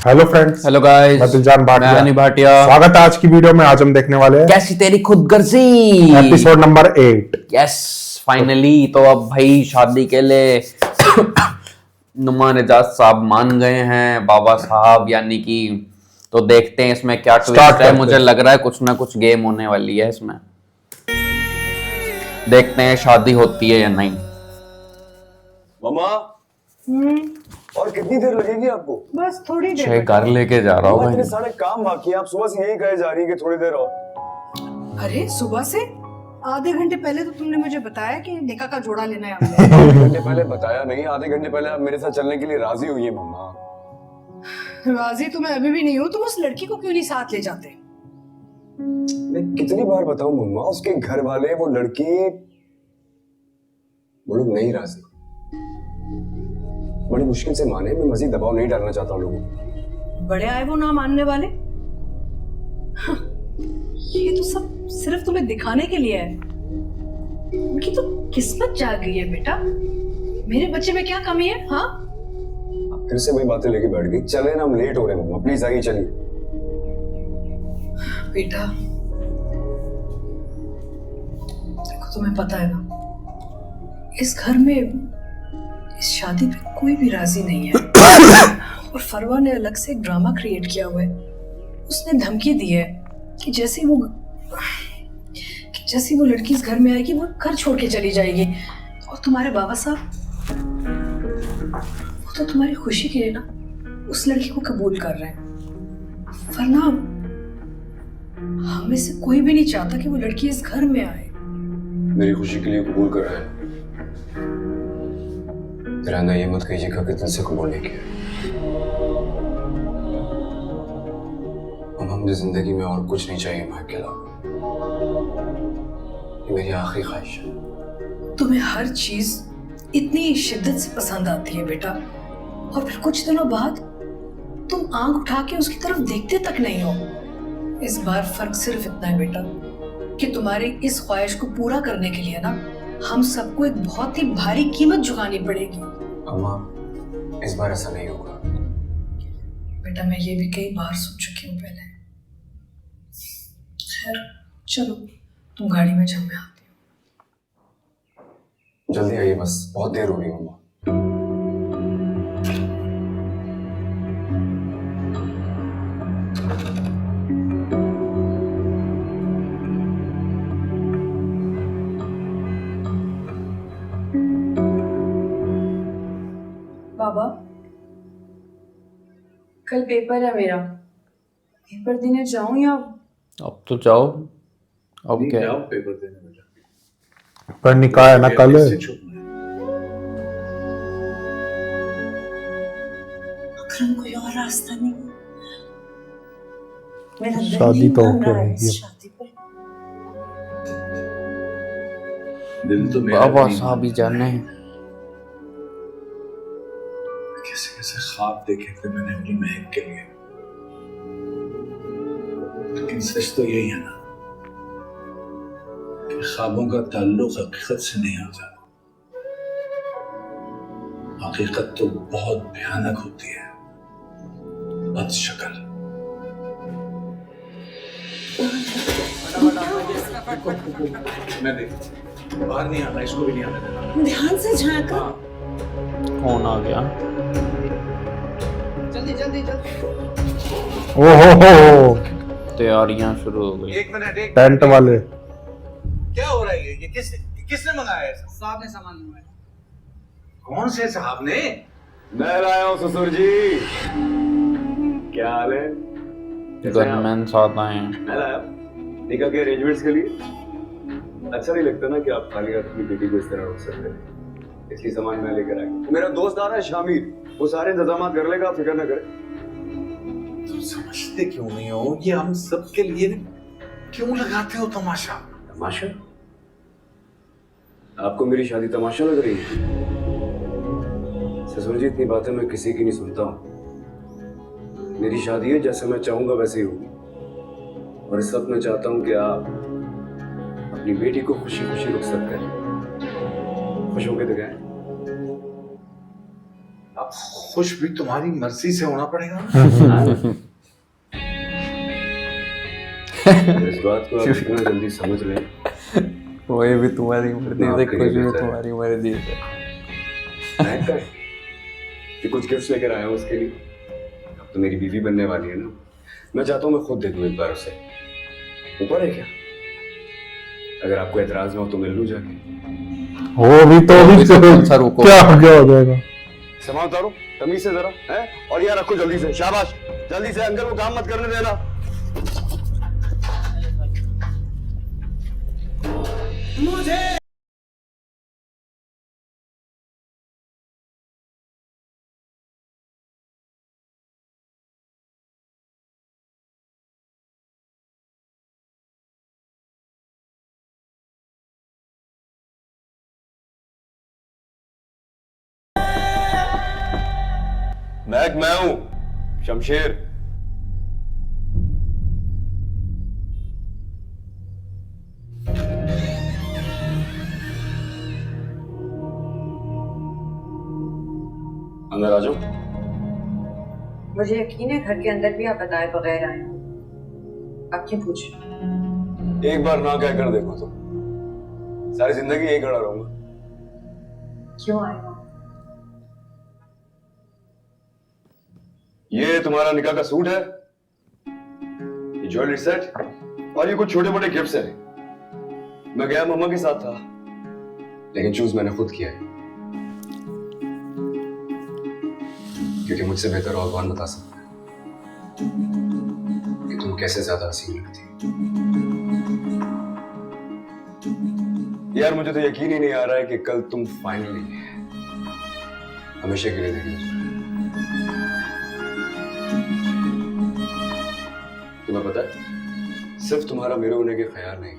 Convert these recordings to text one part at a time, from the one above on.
Hello friends, hello guys, मैं दिलजान मैं अनी भाटिया। स्वागत है आज की वीडियो में। आज हम देखने वाले हैं कैसी तेरी खुदगर्जी एपिसोड नंबर 8। Yes finally. तो अब भाई शादी के लिए नुमान एजाज साहब मान गए हैं, बाबा साहब यानी कि। तो देखते हैं इसमें क्या ट्विस्ट है। मुझे लग रहा है कुछ ना कुछ गेम होने वाली है इसमें। देखते हैं शादी होती है या नहीं। मामा और कितनी देर लगेगी आपको? बस थोड़ी देर। छह घर लेके जा रहा हूँ इतने सारे काम बाकी हैं, आप सुबह से यही कहे जा रही है कि थोड़ी देर और। अरे सुबह से आधे घंटे पहले तो तुमने मुझे बताया कि निकाह का जोड़ा लेना है आपने। आधे घंटे पहले बताया नहीं, आधे घंटे पहले आप मेरे साथ चलने के लिए राजी हुई है मामा। राजी तो मैं अभी भी नहीं हूँ। तुम उस लड़की को क्यों नहीं साथ ले जाते? मैं कितनी बार बताऊं मम्मा, उसके घर वाले वो लड़की वो लोग नहीं राजी। बड़ी मुश्किल से माने। मैं मजीद दबाव नहीं डालना चाहता हूँ लोगों को। बड़े आए वो ना मानने वाले। हाँ, ये तो सब सिर्फ तुम्हें दिखाने के लिए है। उनकी तो किस्मत जाग गई है बेटा। मेरे बच्चे में क्या कमी है? हाँ, अब फिर से वही बातें लेके बैठ गई। चले ना, हम लेट हो रहे हैं मम्मा, प्लीज आइए चलिए। बेटा देखो, तुम्हें पता है ना, इस घर में इस शादी पे कोई भी राजी नहीं है। और फरवा ने अलग से एक ड्रामा क्रिएट किया हुआ है। उसने धमकी दी है कि जैसे वो लड़की इस घर में आएगी वो घर छोड़ के चली जाएगी। और तुम्हारे बाबा साहब वो तो तुम्हारी खुशी के लिए ना उस लड़की को कबूल कर रहे हैं, वरना हमें से कोई भी नहीं चाहता कि वो लड़की इस घर में आए। मेरी खुशी के लिए कबूल कर रहे हैं। तिराना ये मत कीजिएगा कि दिल से कबूल नहीं किया। अब मुझे जिंदगी में और कुछ नहीं चाहिए मैं के अलावा। ये मेरी आखिरी ख्वाहिश है। तुम्हें हर चीज इतनी शिद्दत से पसंद आती है बेटा, और फिर कुछ दिनों बाद तुम आंख उठा के उसकी तरफ देखते तक नहीं हो। इस बार फर्क सिर्फ इतना है बेटा कि तुम्हारी इस ख्वाहिश को पूरा करने के लिए ना हम सबको एक बहुत ही भारी कीमत चुकानी पड़ेगी। अम्मा, इस बार ऐसा नहीं होगा। बेटा मैं ये भी कई बार सोच चुकी हूँ पहले। खैर चलो, तुम गाड़ी में जाओ, मैं आती हूँ। जल्दी आइए, बस बहुत देर हो रही है मम्मा। बाबा कल पेपर है मेरा, पेपर देने जाऊं या? अब तो जाओ। अब क्या है? पेपर देने में जा। पर निकाह है ना कल। अकरम कोई और रास्ता नहीं? मेरा दिल शादी नहीं तो मान होके रहा है रहेगी। इस शादी पे। दिल तो मेरा बाबा नहीं साहब ही जाने। कैसे कैसे ख्वाब देखे थे मैंने अपनी महक के लिए, लेकिन सच तो यही है ना कि ख्वाबों का ताल्लुक हकीकत से नहीं होता। हकीकत तो बहुत भयानक होती है, बदशक्ल। मैं देख, बाहर नहीं आना, इसको भी नहीं आने देना। ध्यान से झांका। कौन आ गया? ओहो, तैयारियां शुरू हो गई। एक मिनट, एक टेंट वाले। क्या हो रहा है? ये किसने मंगाया है? साहब ने सामान मंगवाया। कौन से साहब ने? मैं लाया हूँ ससुर जी। क्या हाल है? गनमैन साथ आए हैं। मैं लाया निकाह के अरेंजमेंट्स के लिए। अच्छा नहीं लगता ना कि आप खाली हाथ अपनी बेटी को इस तरह रोक सकते हैं, इसलिए सामान मैं लेकर आया। मेरा दोस्त आ रहा है शामिर, वो सारे इंतजाम कर लेगा, आप फिक्र ना करें। तुम समझते क्यों नहीं हो? ये हम सब के लिए क्यों लगाते हो तमाशा? तमाशा? आपको मेरी शादी तमाशा लग रही है? ससुर जी, इतनी बातें मैं किसी की नहीं सुनता हूँ। मेरी शादी है, जैसे मैं चाहूंगा वैसे ही होगी। और इस वक्त मैं चाहता हूँ कि आप अपनी बेटी को खुशी खुशी रुखसत करें। खुश होकर दिखाएं। आप खुश भी तुम्हारी मर्जी से होना पड़ेगा। इस बात को आप इतना जल्दी समझ लें। कोई भी तुम्हारी मर्जी से, आपके कुछ लिए भी बेहतर है। तुम्हारी मर्जी से। महक का है कि कुछ गिफ्ट्स लेकर आया हूँ उसके लिए। अब तो मेरी बीवी बनने वाली है ना, मैं चाहता हूँ मैं खुद दे दूँ एक बार उसे। ऊपर है क्या? अगर आपको एतराज ना हो तो मिल लूँ जाके। वो भी तो अभी इसको कौन सा रुको? क्या हो जाएगा। सामान उतारो तमीज से जरा है, और यहाँ रखो जल्दी से। शाबाश, जल्दी से। अंकल को काम मत करने देना। मैं हूं शमशेर। अंदर आ जाओ। मुझे यकीन है घर के अंदर भी आप बताए बगैर आए हो। आप क्यों पूछ? एक बार ना कहकर देखो तो सारी जिंदगी यही खड़ा रहूंगा। क्यों आए हो? ये तुम्हारा निकाह का सूट है, ये ज्वेलरी सेट और ये कुछ छोटे मोटे गिफ्ट्स हैं। मैं गया मम्मा के साथ था, लेकिन चूज मैंने खुद किया है, क्योंकि मुझसे बेहतर और कौन बता सकता है कि तुम कैसे ज्यादा हसीन लगती हो। यार मुझे तो यकीन ही नहीं आ रहा है कि कल तुम फाइनली हमेशा के लिए देखने जाओ। तुम्हें पता है, सिर्फ तुम्हारा मेरे होने के ख्याल नहीं,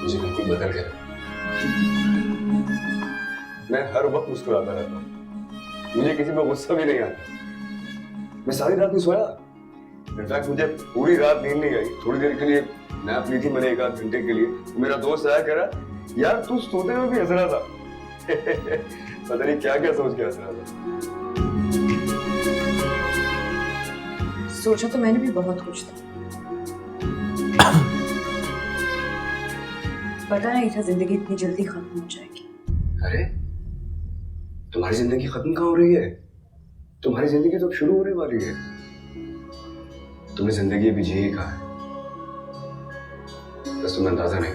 मुझे बिल्कुल बदल के रखा। मैं हर वक्त मुस्कुराता रहता हूँ, मुझे किसी पर गुस्सा भी नहीं आता। मैं सारी रात नहीं सोया। इनफैक्ट मुझे पूरी रात नींद नहीं आई। थोड़ी देर के लिए नैप ली थी मैंने, 1 आध घंटे के लिए। मेरा दोस्त आया, कह रहा यार तू सोते हुए भी हंस रहा था। पता नहीं क्या क्या सोच के हंस रहा था। सोचा तो मैंने भी बहुत कुछ था। पता नहीं था जिंदगी इतनी जल्दी खत्म हो जाएगी। अरे तुम्हारी जिंदगी खत्म कहाँ हो रही है? तुम्हारी जिंदगी तो अब शुरू होने वाली है। तुमने जिंदगी अभी जी ही कहा है, बस तुम्हें अंदाजा नहीं।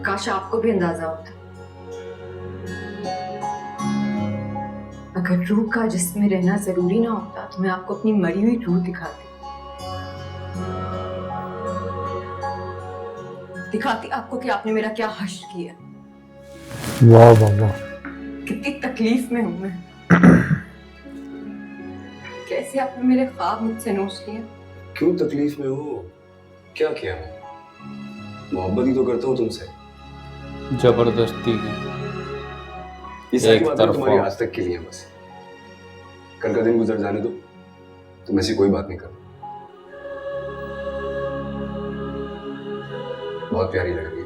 काश आपको भी अंदाजा होता। अगर रूह का जिस्म में रहना जरूरी ना होता तो मैं आपको अपनी मरी हुई रूह दिखाती आपको कि आपने मेरा क्या हश्र किया। वाह वाह वाह। कितनी तकलीफ में हूं मैं। कैसे आपने मेरे ख्वाब मुझसे नोच लिए। क्यों तकलीफ में हो? क्या किया मैं? मोहब्बत ही तो करता हूँ तुमसे। जबरदस्ती की ये सारी एक बातें तरफा। तुम्हारी आज तक के लिए बस। कल का दिन गुजर जाने दो, तुम ऐसी कोई बात नहीं करो। बहुत प्यारी लग रही है।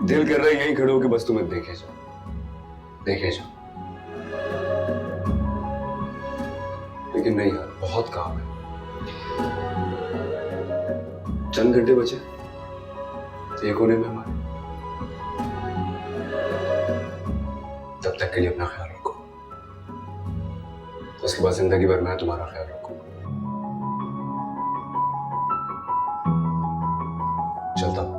दिल कर रहा है यहीं खड़े हो कि बस तुम्हें देखे जाओ, देखे जाओ। लेकिन नहीं यार, बहुत काम है। चंद घंटे बचे एक होने में हमारे। तब तक के लिए अपना ख्याल रखो, उसके बाद जिंदगी भर मैं तुम्हारा ख्याल रखूंगा। चलता हूं।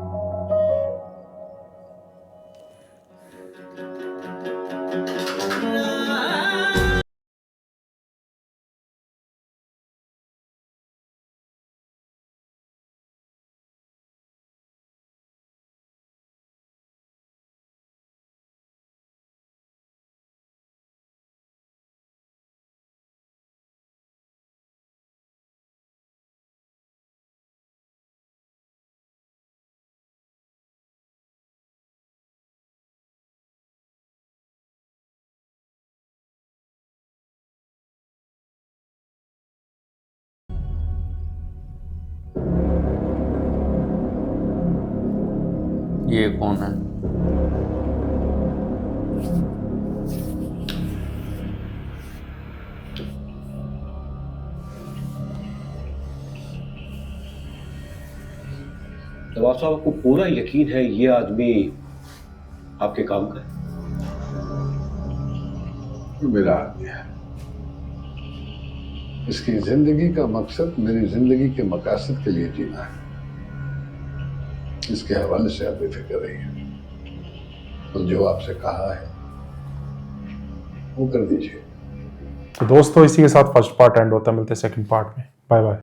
ये कौन है? नवाब साहब, आपको पूरा यकीन है ये आदमी आपके काम का है? मेरा आदमी है। इसकी जिंदगी का मकसद मेरी जिंदगी के मकासद के लिए जीना है। इसके हवाले से आप बेफिक्र रहिए। तो जो आपसे कहा है वो कर दीजिए। तो दोस्तों इसी के साथ फर्स्ट पार्ट एंड होता है, मिलते हैं सेकंड पार्ट में। Bye bye.